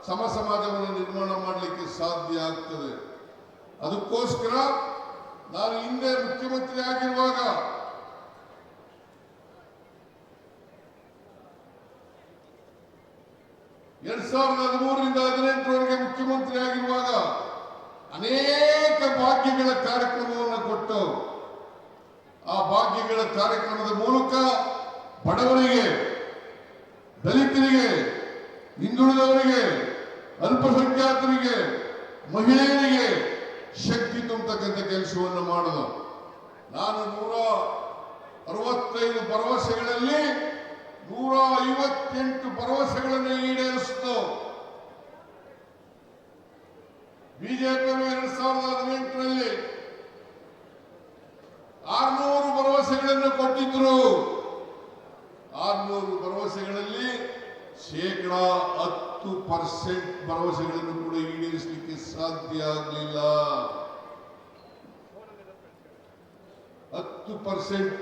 ಸಮಾಜವನ್ನು ನಿರ್ಮಾಣ ಮಾಡಲಿಕ್ಕೆ ಸಾಧ್ಯ ಆಗ್ತದೆ. ಅದಕ್ಕೋಸ್ಕರ ನಾನು ಹಿಂದೆ ಮುಖ್ಯಮಂತ್ರಿ ಆಗಿರುವಾಗ ಎರಡ್ 2013ರಿಂದ 2018ರವರೆಗೆ ಮುಖ್ಯಮಂತ್ರಿ ಆಗಿರುವಾಗ ಅನೇಕ ಭಾಗ್ಯಗಳ ಕಾರ್ಯಕ್ರಮವನ್ನು ಕೊಟ್ಟು ಆ ಭಾಗ್ಯಗಳ ಕಾರ್ಯಕ್ರಮದ ಮೂಲಕ ಬಡವರಿಗೆ, ದಲಿತರಿಗೆ, ಹಿಂದುಳಿದವರಿಗೆ, ಅಲ್ಪಸಂಖ್ಯಾತರಿಗೆ, ಮಹಿಳೆಯರಿಗೆ ಶಕ್ತಿ ತುಂಬತಕ್ಕಂಥ ಕೆಲಸವನ್ನು ಮಾಡೋದು. ನಾನು 165 ಭರವಸೆಗಳಲ್ಲಿ 158 ಭರವಸೆಗಳನ್ನು ಈಡೇರಿಸಿತು. ಬಿಜೆಪಿ 2018ರಲ್ಲಿ 600 ಭರವಸೆಗಳನ್ನು ಕೊಟ್ಟಿದ್ರು. 600 ಭರವಸೆಗಳಲ್ಲಿ 10% ಭರವಸೆಗಳನ್ನು ಕೂಡ ಈಡೇರಿಸಲಿಕ್ಕೆ ಸಾಧ್ಯ ಆಗಲಿಲ್ಲ. 10%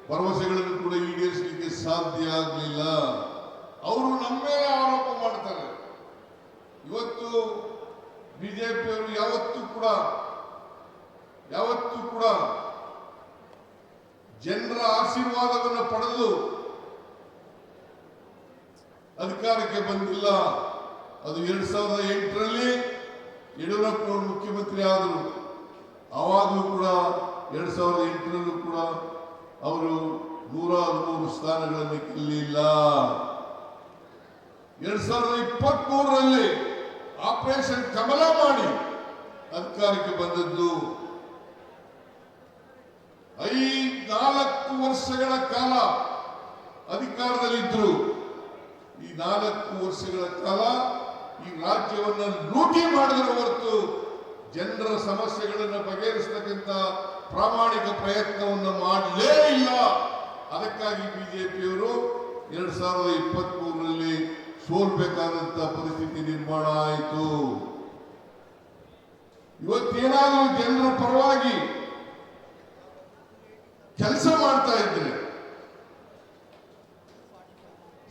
ಭರವಸೆಗಳನ್ನು ಕೂಡ ಈಡೇರಿಸಲಿಕ್ಕೆ ಸಾಧ್ಯ ಆಗಲಿಲ್ಲ. ಅವರು ನಮ್ಮ ಮೇಲೆ ಆರೋಪ ಮಾಡ್ತಾರೆ. ಇವತ್ತು ಬಿಜೆಪಿಯವರು ಯಾವತ್ತೂ ಕೂಡ ಜನರ ಆಶೀರ್ವಾದವನ್ನು ಪಡೆದು ಅಧಿಕಾರಕ್ಕೆ ಬಂದಿಲ್ಲ. ಅದು 2008ರಲ್ಲಿ ಯಡಿಯೂರಪ್ಪನವರು ಮುಖ್ಯಮಂತ್ರಿ ಆದರು. ಆವಾಗಲೂ ಕೂಡ 2008ರಲ್ಲೂ ಕೂಡ ಅವರು 113 ಸ್ಥಾನಗಳನ್ನು ಗೆಲ್ಲಿಲ್ಲ. 2023ರಲ್ಲಿ ಆಪರೇಷನ್ ಕಮಲ ಮಾಡಿ ಅಧಿಕಾರಕ್ಕೆ ಬಂದದ್ದು. 4 ವರ್ಷಗಳ ಕಾಲ ಅಧಿಕಾರದಲ್ಲಿದ್ದರು. ಈ 4 ವರ್ಷಗಳ ಕಾಲ ಈ ರಾಜ್ಯವನ್ನು ಲೂಟಿ ಮಾಡಿದ್ರ ಹೊರತು ಜನರ ಸಮಸ್ಯೆಗಳನ್ನು ಬಗೆಹರಿಸತಕ್ಕಂಥ ಪ್ರಾಮಾಣಿಕ ಪ್ರಯತ್ನವನ್ನು ಮಾಡಲೇ ಇಲ್ಲ. ಅದಕ್ಕಾಗಿ ಬಿಜೆಪಿಯವರು 2023ರಲ್ಲಿ ಸೋಲ್ಬೇಕಾದಂತ ಪರಿಸ್ಥಿತಿ ನಿರ್ಮಾಣ ಆಯಿತು. ಇವತ್ತೇನಾದರೂ ಜನರ ಪರವಾಗಿ ಕೆಲಸ ಮಾಡ್ತಾ ಇದ್ರೆ,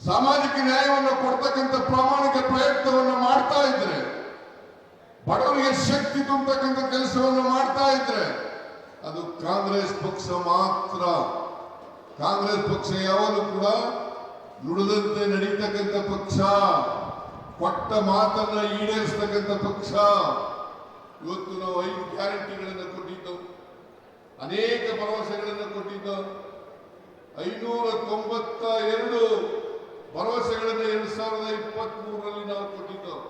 ಸಾಮಾಜಿಕ ನ್ಯಾಯವನ್ನು ಕೊಡ್ತಕ್ಕಂಥ ಪ್ರಾಮಾಣಿಕ ಪ್ರಯತ್ನವನ್ನು ಮಾಡ್ತಾ ಇದ್ರೆ, ಬಡವರಿಗೆ ಶಕ್ತಿ ತುಂಬತಕ್ಕಂಥ ಕೆಲಸವನ್ನು ಮಾಡ್ತಾ ಇದ್ರೆ ಅದು ಕಾಂಗ್ರೆಸ್ ಪಕ್ಷ ಮಾತ್ರ. ಕಾಂಗ್ರೆಸ್ ಪಕ್ಷ ಯಾವಾಗಲೂ ಕೂಡ ನುಡಿದಂತೆ ನಡೀತಕ್ಕಂಥ ಪಕ್ಷ, ಕೊಟ್ಟ ಮಾತನ್ನ ಈಡೇರಿಸತಕ್ಕಂಥ ಪಕ್ಷ. ಇವತ್ತು ನಾವು 5 ಗ್ಯಾರಂಟಿಗಳನ್ನು ಕೊಟ್ಟಿದ್ದೆವು, ಅನೇಕ ಭರವಸೆಗಳನ್ನು ಕೊಟ್ಟಿದ್ದೆವು. 592 ಭರವಸೆಗಳನ್ನು 2023ರಲ್ಲಿ ನಾವು ಕೊಟ್ಟಿದ್ದೆವು.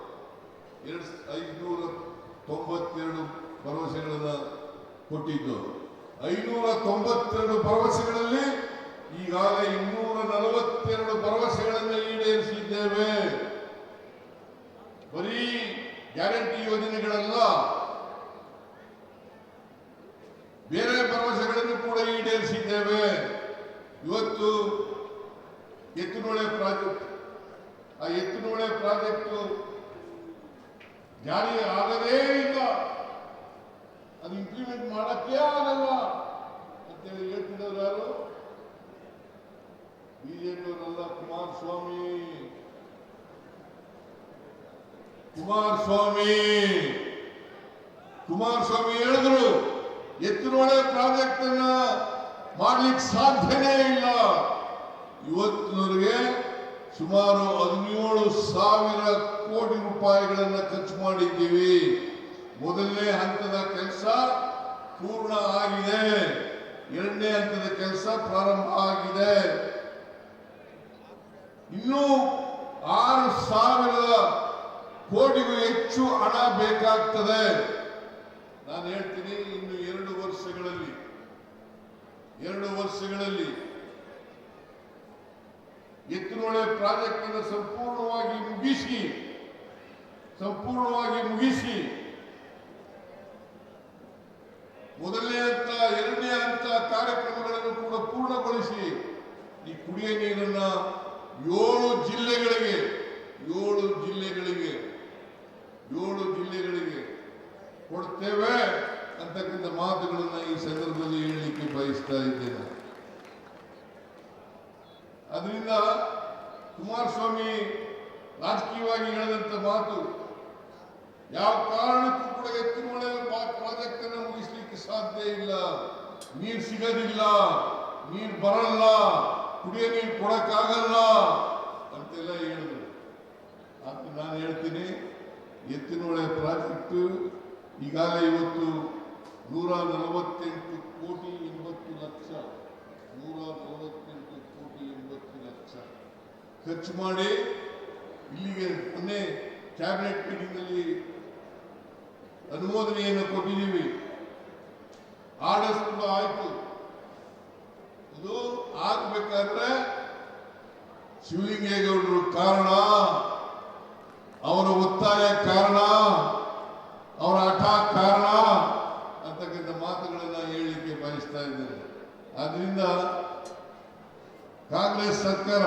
592 ಭರವಸೆಗಳನ್ನು ಕೊಟ್ಟಿದ್ದು. 592 ಭರವಸೆಗಳಲ್ಲಿ ಈಗಾಗಲೇ 242 ಭರವಸೆಗಳನ್ನು ಈಡೇರಿಸಿದ್ದೇವೆ. ಬರೀ ಗ್ಯಾರಂಟಿ ಯೋಜನೆಗಳಲ್ಲ, ಬೇರೆ ಭರವಸೆಗಳನ್ನು ಕೂಡ ಈಡೇರಿಸಿದ್ದೇವೆ. ಇವತ್ತು ಎತ್ತುನೊಳೆ ಪ್ರಾಜೆಕ್ಟ್, ಆ ಎತ್ತುನೊಳೆ ಪ್ರಾಜೆಕ್ಟ್ ಜಾರಿ ಆಗದೇ ಇಲ್ಲ, ಅದು ಇಂಪ್ಲಿಮೆಂಟ್ ಮಾಡಕ್ಕೆ ಆಗಲ್ಲ ಅಂತೇಳಿ ಹೇಳ್ತಿದ್ದವರು ಯಾರು? ಬಿಜೆಪಿಯವರಲ್ಲ, ಕುಮಾರಸ್ವಾಮಿ. ಕುಮಾರಸ್ವಾಮಿ ಹೇಳಿದ್ರು ಎತ್ತುನೊಳೆ ಪ್ರಾಜೆಕ್ಟ್ ಅನ್ನ ಮಾಡ್ಲಿಕ್ಕೆ ಸಾಧ್ಯನೇ ಇಲ್ಲ. ಇವತ್ತಿನವರೆಗೆ ಸುಮಾರು 17,000 ಕೋಟಿ ರೂಪಾಯಿಗಳನ್ನು ಖರ್ಚು ಮಾಡಿದ್ದೀವಿ. ಮೊದಲನೇ ಹಂತದ ಕೆಲಸ ಪೂರ್ಣ ಆಗಿದೆ, 2ನೇ ಹಂತದ ಕೆಲಸ ಪ್ರಾರಂಭ ಆಗಿದೆ. ಇನ್ನೂ 6,000 ಕೋಟಿಗೂ ಹೆಚ್ಚು ಹಣ ಬೇಕಾಗ್ತದೆ. ನಾನು ಹೇಳ್ತೀನಿ, ಇನ್ನು 2 ವರ್ಷಗಳಲ್ಲಿ ಎತ್ತುನೊಳೆ ಪ್ರಾಜೆಕ್ಟ್ ಅನ್ನು ಸಂಪೂರ್ಣವಾಗಿ ಮುಗಿಸಿ ಮೊದಲನೇ ಹಂತ 2ನೇ ಹಂತ ಕಾರ್ಯಕ್ರಮಗಳನ್ನು ಕೂಡ ಪೂರ್ಣಗೊಳಿಸಿ ಈ ಕುಡಿಯ ನೀರನ್ನ 7 ಜಿಲ್ಲೆಗಳಿಗೆ ಕೊಡ್ತೇವೆ ಅಂತಕ್ಕಂಥ ಮಾತುಗಳನ್ನ ಈ ಸಂದರ್ಭದಲ್ಲಿ ಹೇಳಲಿಕ್ಕೆ ಬಯಸ್ತಾ ಇದ್ದೇನೆ. ಅದರಿಂದ ಕುಮಾರಸ್ವಾಮಿ ರಾಜಕೀಯವಾಗಿ ಹೇಳಿದಂತ ಮಾತು ಯಾವ ಕಾರಣಕ್ಕೂ ಕೂಡ ಎತ್ತುನೊಳೆ ಪ್ರಾಜೆಕ್ಟ್ ಅನ್ನು ಮುಗಿಸ್ಲಿಕ್ಕೆ ಸಾಧ್ಯ ಇಲ್ಲ, ನೀರು ಸಿಗೋದಿಲ್ಲ, ನೀರು ಬರಲ್ಲ, ಕುಡಿಯೋ ನೀರು ಕೊಡಕ್ಕಾಗಲ್ಲ ಅಂತೆಲ್ಲ ಹೇಳಿದ್ರು. ಅಂತ ನಾನು ಹೇಳ್ತೀನಿ, ಎತ್ತುನೊಳೆ ಪ್ರಾಜೆಕ್ಟ್ ಈಗಾಗಲೇ ಇವತ್ತು 148 ಕೋಟಿ 80 ಲಕ್ಷ 148 ಕೋಟಿ 80 ಲಕ್ಷ ಖರ್ಚು ಮಾಡಿ ಇಲ್ಲಿಗೆ ಮೊನ್ನೆ ಕ್ಯಾಬಿನೆಟ್ ಮೀಟಿಂಗ್ ನಲ್ಲಿ ಅನುಮೋದನೆಯನ್ನು ಕೊಟ್ಟಿದ್ದೀವಿ. ಆರ್ಡರ್ಸ್ ಕೂಡ ಆಯ್ತು. ಇದು ಆಗ್ಬೇಕಾದ್ರೆ ಶಿವಲಿಂಗೇಗೌಡರು ಕಾರಣ, ಅವರ ಒತ್ತಾಯ ಕಾರಣ, ಅವರ ಹಠ ಕಾರಣ ಅಂತಕ್ಕಂಥ ಮಾತುಗಳನ್ನ ಹೇಳಲಿಕ್ಕೆ ಬಯಸ್ತಾ ಇದ್ದಾರೆ. ಆದ್ರಿಂದ ಕಾಂಗ್ರೆಸ್ ಸರ್ಕಾರ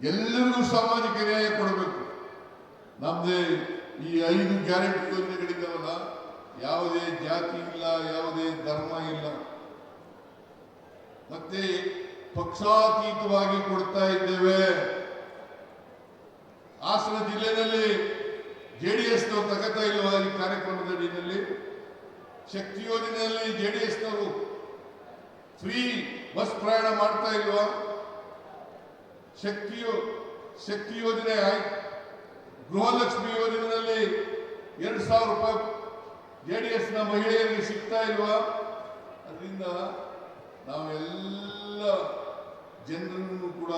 ಎಲ್ಲರಿಗೂ ಸಾಮಾಜಿಕ ನ್ಯಾಯ ಕೊಡಬೇಕು. ನಮ್ದೇ ಈ 5 ಗ್ಯಾರಂಟಿ ಯೋಜನೆಗಳಿದ್ದಾವಲ್ಲ, ಯಾವುದೇ ಜಾತಿ ಇಲ್ಲ, ಯಾವುದೇ ಧರ್ಮ ಇಲ್ಲ, ಮತ್ತೆ ಪಕ್ಷಾತೀತವಾಗಿ ಕೊಡ್ತಾ ಇದ್ದೇವೆ. ಹಾಸನ ಜಿಲ್ಲೆಯಲ್ಲಿ ಜೆಡಿಎಸ್ನವರು ತಗತಾ ಇಲ್ವಾ? ಈ ಕಾರ್ಯಕ್ರಮದ ಅಡಿಯಲ್ಲಿ ಶಕ್ತಿ ಯೋಜನೆಯಲ್ಲಿ ಜೆಡಿಎಸ್ನವರು ಫ್ರೀ ಬಸ್ ಪ್ರಯಾಣ ಮಾಡ್ತಾ ಇಲ್ವಾ? ಶಕ್ತಿ ಯೋಜನೆ ಆಯ್ತು, ಗೃಹಲಕ್ಷ್ಮಿ ಯೋಜನೆಯಲ್ಲಿ 2,000 ರೂಪಾಯಿ JDS ನ ಮಹಿಳೆಯರಿಗೆ ಸಿಗ್ತಾ ಇಲ್ವಾ? ಅದರಿಂದ ನಾವೆಲ್ಲ ಜನರನ್ನು ಕೂಡ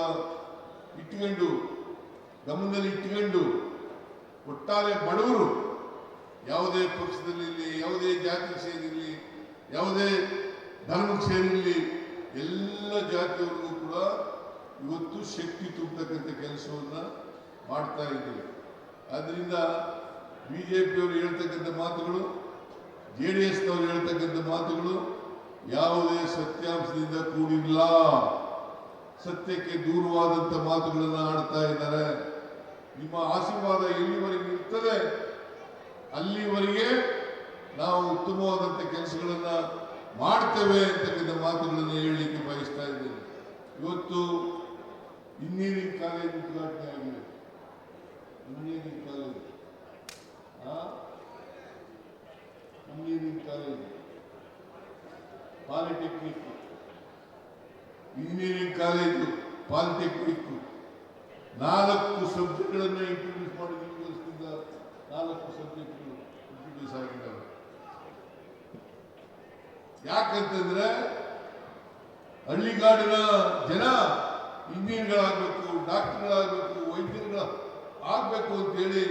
ಇಟ್ಕೊಂಡು ಗಮನದಲ್ಲಿ ಇಟ್ಕೊಂಡು ಒಟ್ಟಾರೆ ಬಡವರು ಯಾವುದೇ ಪಕ್ಷದಲ್ಲಿರಲಿ, ಯಾವುದೇ ಜಾತಿ ಸೇರಿರಲಿ, ಯಾವುದೇ ಧರ್ಮಕ್ಕೆ ಸೇರಿರಲಿ, ಎಲ್ಲ ಜಾತಿಯವರಿಗೂ ಕೂಡ ಇವತ್ತು ಶಕ್ತಿ ತುಂಬತಕ್ಕಂಥ ಕೆಲಸವನ್ನ ಮಾಡ್ತಾ ಇದ್ದೀವಿ. ಆದ್ರಿಂದ ಬಿಜೆಪಿಯವರು ಹೇಳ್ತಕ್ಕಂಥ ಮಾತುಗಳು, JDSನವರು ಹೇಳ್ತಕ್ಕಂಥ ಮಾತುಗಳು ಯಾವುದೇ ಸತ್ಯಾಂಶದಿಂದ ಕೂಡಿಲ್ಲ, ಸತ್ಯಕ್ಕೆ ದೂರವಾದಂಥ ಮಾತುಗಳನ್ನು ಆಡ್ತಾ ಇದ್ದಾರೆ. ನಿಮ್ಮ ಆಶೀರ್ವಾದ ಎಲ್ಲಿವರೆಗೆ ಇರ್ತದೆ ಅಲ್ಲಿವರೆಗೆ ನಾವು ಉತ್ತಮವಾದಂಥ ಕೆಲಸಗಳನ್ನ ಮಾಡ್ತೇವೆ ಅಂತಕ್ಕಂಥ ಮಾತುಗಳನ್ನು ಹೇಳಲಿಕ್ಕೆ ಬಯಸ್ತಾ ಇದ್ದೇನೆ. ಇವತ್ತು ಇಂಜಿನಿಯರಿಂಗ್ ಕಾಲೇಜ್ ಉದ್ಘಾಟನೆ ಆಗಿದೆ. Engineering college polytechnic, engineering college, polytechnic 4 ಸಬ್ಜೆಕ್ಟ್ಗಳನ್ನು ಇಂಟ್ರೊಡ್ಯೂಸ್ ಮಾಡಿದ ಯೂನಿವರ್ಸಿಟಿಯಿಂದ 4 ಸಬ್ಜೆಕ್ಟ್ಗಳು ಇಂಟ್ರೊಡ್ಯೂಸ್ ಆಗಿದ್ದಾವೆ. ಯಾಕಂತಂದ್ರೆ ಹಳ್ಳಿಗಾಡಿನ ಜನ ಇಂಜಿನಿಯರ್ಗಳಾಗಬೇಕು, ಡಾಕ್ಟರ್ಗಳಾಗಬೇಕು, ವೈದ್ಯರುಗಳ ಆಗ್ಬೇಕು ಅಂತ ಹೇಳಿ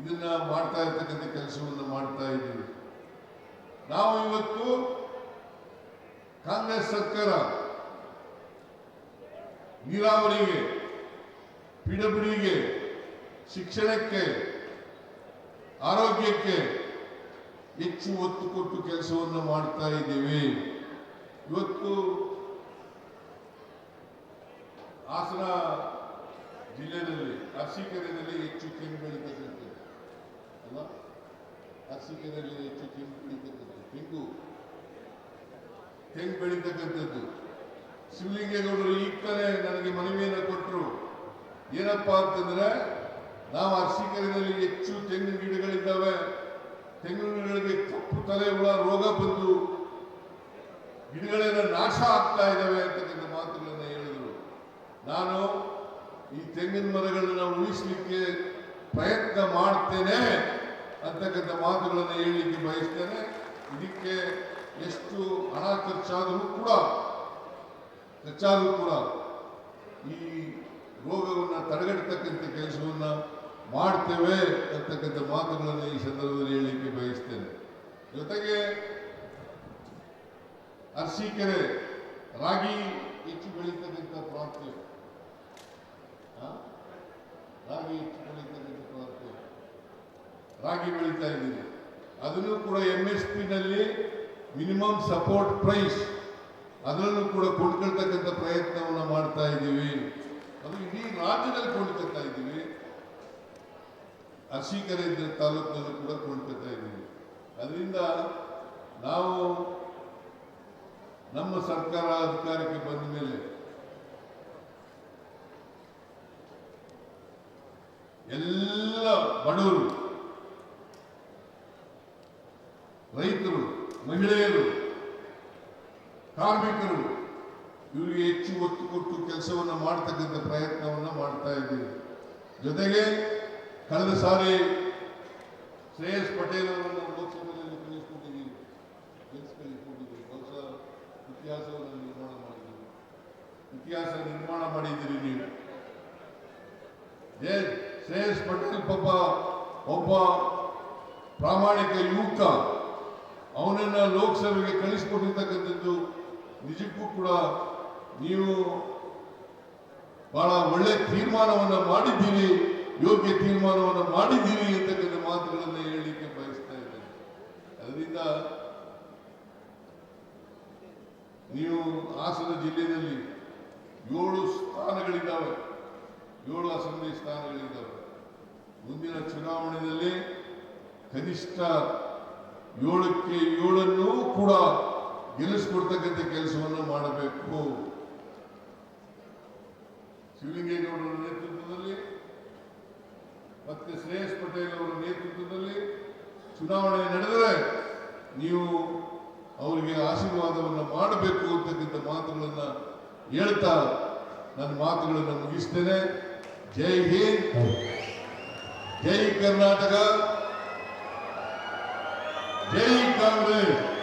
ಇದನ್ನ ಮಾಡ್ತಾ ಇರ್ತಕ್ಕಂಥ ಕೆಲಸವನ್ನು ಮಾಡ್ತಾ ಇದ್ದೀವಿ. ನಾವು ಇವತ್ತು ಕಾಂಗ್ರೆಸ್ ಸರ್ಕಾರ ನೀರಾವರಿಗೆ, PWDಗೆ, ಶಿಕ್ಷಣಕ್ಕೆ, ಆರೋಗ್ಯಕ್ಕೆ ಹೆಚ್ಚು ಒತ್ತು ಕೊಟ್ಟು ಕೆಲಸವನ್ನು ಮಾಡ್ತಾ ಇದ್ದೀವಿ. ಇವತ್ತು ಹಾಸನ ಜಿಲ್ಲೆಯಲ್ಲಿ ಅರಸೀಕೆರೆಯಲ್ಲಿ ಹೆಚ್ಚು ತೆಂಗು ಬೆಳೀತಕ್ಕಂಥದ್ದು ಅಲ್ಲ, ಅರಸೀಕೆರೆಯಲ್ಲಿ ಹೆಚ್ಚು ತೆಂಗು ಬೆಳೀತಕ್ಕಂಥದ್ದು, ತೆಂಗು ಬೆಳೀತಕ್ಕಂಥದ್ದು. ಶಿವಲಿಂಗೇಗೌಡರು ಈಗ ತಾನೇ ನನಗೆ ಮನವಿಯನ್ನು ಕೊಟ್ಟರು. ಏನಪ್ಪಾ ಅಂತಂದ್ರೆ, ನಾವು ಅರಸೀಕೆರೆಯಲ್ಲಿ ಹೆಚ್ಚು ತೆಂಗಿನ ಗಿಡಗಳಿದ್ದಾವೆ, ತೆಂಗಿನ ಗಿಡಗಳಿಗೆ ಕಪ್ಪು ತಲೆ ಹುಳ ರೋಗ ಬಂದು ಗಿಡಗಳೆಲ್ಲ ನಾಶ ಆಗ್ತಾ ಇದ್ದಾವೆ ಅಂತಕ್ಕಂಥ ಮಾತುಗಳನ್ನ ಹೇಳಿದರು. ನಾನು ಈ ತೆಂಗಿನ ಮರಗಳನ್ನ ಉಳಿಸಲಿಕ್ಕೆ ಪ್ರಯತ್ನ ಮಾಡ್ತೇನೆ ಅಂತಕ್ಕಂಥ ಮಾತುಗಳನ್ನು ಹೇಳಲಿಕ್ಕೆ ಬಯಸ್ತೇನೆ. ಇದಕ್ಕೆ ಎಷ್ಟು ಹಣ ಖರ್ಚಾದರೂ ಕೂಡ ಈ ರೋಗವನ್ನು ತಡೆಗಟ್ಟತಕ್ಕಂಥ ಕೆಲಸವನ್ನ ಮಾಡ್ತೇವೆ ಅಂತಕ್ಕಂಥ ಮಾತುಗಳನ್ನು ಈ ಸಂದರ್ಭದಲ್ಲಿ ಹೇಳಲಿಕ್ಕೆ ಬಯಸ್ತೇನೆ. ಜೊತೆಗೆ ಅರಸೀಕೆರೆ ರಾಗಿ ಹೆಚ್ಚು ಬೆಳೀತಕ್ಕಂಥ ಪ್ರಾಂತ್ಯ, ರಾಗಿ ಬೆಳೀತಾ ಇದ್ದೀವಿ. ಅದನ್ನು ಕೂಡ MSP ನಲ್ಲಿ ಮಿನಿಮಮ್ ಸಪೋರ್ಟ್ ಪ್ರೈಸ್ ಅದನ್ನು ಕೂಡ ಕೊಂಡ್ಕೊಳ್ತಕ್ಕಂಥ ಪ್ರಯತ್ನವನ್ನು ಮಾಡ್ತಾ ಇದ್ದೀವಿ. ಅದು ಇಡೀ ರಾಜ್ಯದಲ್ಲಿ ಕೊಂಡ್ಕೊಳ್ತಾ ಇದ್ದೀವಿ. ಅರಸೀಕೆರೆ ತಾಲೂಕಿನಲ್ಲಿ ಕೂಡ ಕೊಂಡ್ಕೊಳ್ತಾ ಇದ್ದೀವಿ. ಅದರಿಂದ ನಾವು ನಮ್ಮ ಸರ್ಕಾರ ಅಧಿಕಾರಕ್ಕೆ ಬಂದ ಮೇಲೆ ಎಲ್ಲ ಬಡವರು, ರೈತರು, ಮಹಿಳೆಯರು, ಕಾರ್ಮಿಕರು ಇವರಿಗೆ ಹೆಚ್ಚು ಒತ್ತು ಕೊಟ್ಟು ಕೆಲಸವನ್ನು ಮಾಡ್ತಕ್ಕಂಥ ಪ್ರಯತ್ನವನ್ನು ಮಾಡ್ತಾ ಇದ್ದೀವಿ. ಜೊತೆಗೆ ಕಳೆದ ಸಾರಿ ಶ್ರೇಯಸ್ ಪಟೇಲ್ ಅವರನ್ನು ಲೋಕಸಭೆಯಲ್ಲಿ ಕಳಿಸಿಕೊಟ್ಟಿದ್ದೀವಿ. ಬಹುಶಃ ಇತಿಹಾಸವನ್ನು ನಿರ್ಮಾಣ ಮಾಡಿದ್ದೀರಿ ನೀವು. ಶ್ರೇಯಸ್ ಪಟೇಲ್ ಪಾಪ ಒಬ್ಬ ಪ್ರಾಮಾಣಿಕ ಯುವಕ, ಅವನನ್ನ ಲೋಕಸಭೆಗೆ ಕಳಿಸಿಕೊಟ್ಟಿರ್ತಕ್ಕಂಥದ್ದು ನಿಜಕ್ಕೂ ಕೂಡ ನೀವು ಬಹಳ ಒಳ್ಳೆ ತೀರ್ಮಾನವನ್ನು ಮಾಡಿದ್ದೀರಿ, ಯೋಗ್ಯ ತೀರ್ಮಾನವನ್ನು ಮಾಡಿದ್ದೀರಿ ಅಂತಕ್ಕಂಥ ಮಾತುಗಳನ್ನು ಹೇಳಲಿಕ್ಕೆ ಬಯಸ್ತಾ ಇದ್ದೇನೆ. ಅದರಿಂದ ನೀವು ಹಾಸನ ಜಿಲ್ಲೆಯಲ್ಲಿ 7 ಸ್ಥಾನಗಳಿದ್ದಾವೆ, 7 ಅಸೆಂಬ್ಲಿ ಸ್ಥಾನಗಳಿದ್ದಾವೆ. ಮುಂದಿನ ಚುನಾವಣೆಯಲ್ಲಿ ಕನಿಷ್ಠ 7ಕ್ಕೆ 7 ಕೂಡ ಗೆಲ್ಲಿಸ್ಕೊಡ್ತಕ್ಕಂಥ ಕೆಲಸವನ್ನು ಮಾಡಬೇಕು. ಶಿವಲಿಂಗೇಗೌಡರ ನೇತೃತ್ವದಲ್ಲಿ ಮತ್ತೆ ಶ್ರೇಯಸ್ ಪಟೇಲ್ ಅವರ ನೇತೃತ್ವದಲ್ಲಿ ಚುನಾವಣೆ ನಡೆದರೆ ನೀವು ಅವರಿಗೆ ಆಶೀರ್ವಾದವನ್ನು ಮಾಡಬೇಕು ಅಂತಕ್ಕಂಥ ಮಾತುಗಳನ್ನ ಹೇಳ್ತಾ ನನ್ನ ಮಾತುಗಳನ್ನು ಮುಗಿಸ್ತೇನೆ. ಜೈ ಹಿಂದ್, ಜೈ ಕರ್ನಾಟಕ, ಜೈ ಕಾಂಗ್ರೆಸ್.